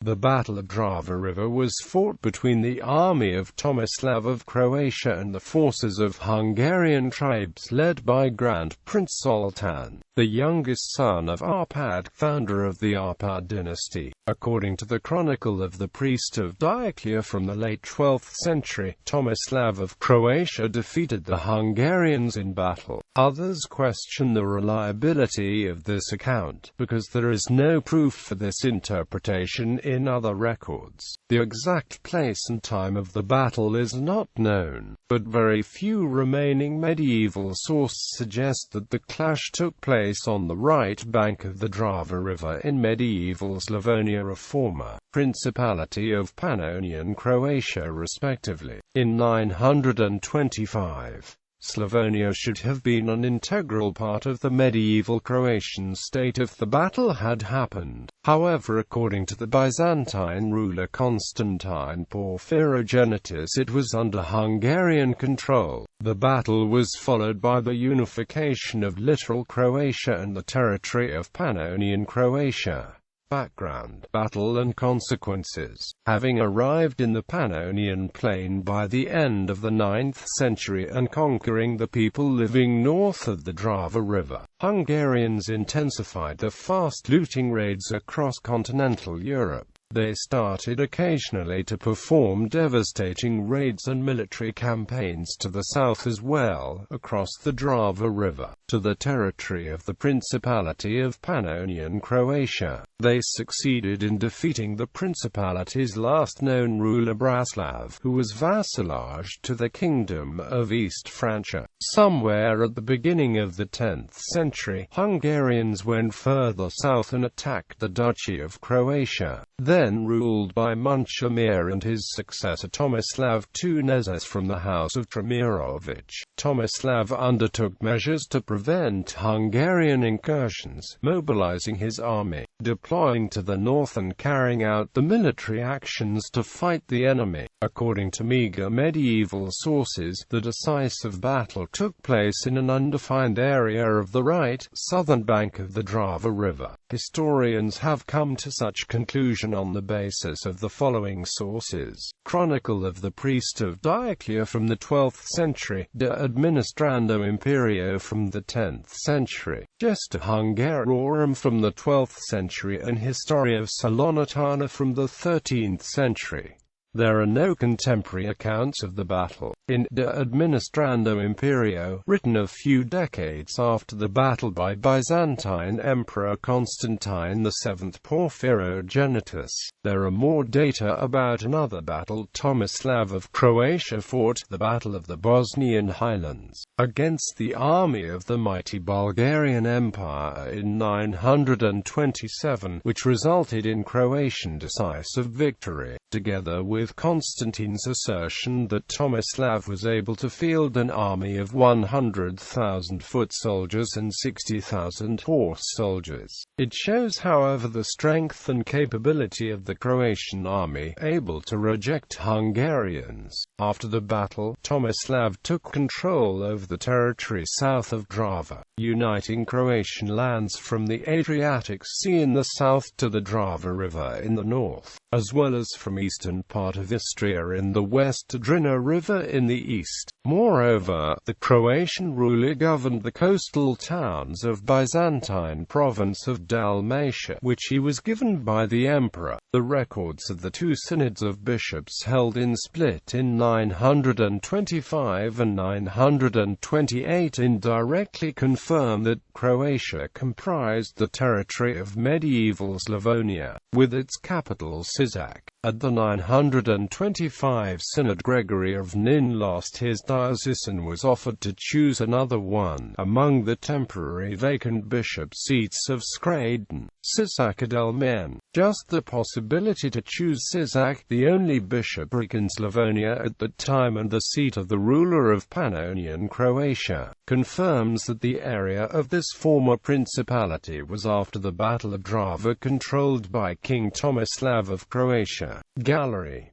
The Battle of Drava River was fought between the army of Tomislav of Croatia and the forces of Hungarian tribes led by Grand Prince Zoltán, the youngest son of Árpád, founder of the Árpád dynasty. According to the Chronicle of the Priest of Dioclea from the late 12th century, Tomislav of Croatia defeated the Hungarians in battle. Others question the reliability of this account, because there is no proof for this interpretation in other records. The exact place and time of the battle is not known, but very few remaining medieval sources suggest that the clash took place on the right bank of the Drava River in medieval Slavonia, a former Principality of Pannonian Croatia respectively. In 925, Slavonia should have been an integral part of the medieval Croatian state if the battle had happened. However, according to the Byzantine ruler Constantine Porphyrogenitus, it was under Hungarian control. The battle was followed by the unification of Littoral Croatia and the territory of Pannonian Croatia. Background, battle and consequences. Having arrived in the Pannonian plain by the end of the 9th century and conquering the people living north of the Drava River, Hungarians intensified their fast looting raids across continental Europe. They started occasionally to perform devastating raids and military campaigns to the south as well, across the Drava River, to the territory of the Principality of Pannonian Croatia. They succeeded in defeating the Principality's last known ruler Bratislav, who was vassalaged to the Kingdom of East Francia. Somewhere at the beginning of the 10th century, Hungarians went further south and attacked the Duchy of Croatia, then ruled by Munchemir and his successor Tomislav II Nezes from the House of Tremirovic. Tomislav undertook measures to prevent Hungarian incursions, mobilizing his army, deploying to the north and carrying out the military actions to fight the enemy. According to meager medieval sources, the decisive battle took place in an undefined area of the right, southern bank of the Drava River. Historians have come to such conclusion on the basis of the following sources. Chronicle of the Priest of Dioclea from the 12th century, De Administrando Imperio from the 10th century, Gesta Hungarorum from the 12th century and Historia Salonitana from the 13th century. There are no contemporary accounts of the battle. In De Administrando Imperio, written a few decades after the battle by Byzantine Emperor Constantine VII Porphyrogenitus, there are more data about another battle Tomislav of Croatia fought, the Battle of the Bosnian Highlands, against the army of the mighty Bulgarian Empire in 927, which resulted in Croatian decisive victory, together with Constantine's assertion that Tomislav was able to field an army of 100,000 foot soldiers and 60,000 horse soldiers. It shows, however, the strength and capability of the Croatian army, able to reject Hungarians. After the battle, Tomislav took control over the territory south of Drava, uniting Croatian lands from the Adriatic Sea in the south to the Drava River in the north, as well as from eastern part of Istria in the west to Drina River in the east. Moreover, the Croatian ruler governed the coastal towns of Byzantine province of Dalmatia, which he was given by the emperor. The records of the two synods of bishops held in Split in 925 and 928 indirectly confirm that Croatia comprised the territory of medieval Slavonia, with its capital Sisak. At the 925 synod, Gregory of Nin lost his diocese and was offered to choose another one among the temporary vacant bishop seats of Scraden, Sisak and Elmen. Just the possibility to choose Sisak, the only bishopric in Slavonia at the time and the seat of the ruler of Pannonian Croatia, confirms that the area of this former principality was after the Battle of Drava controlled by King Tomislav of Croatia. Gallery.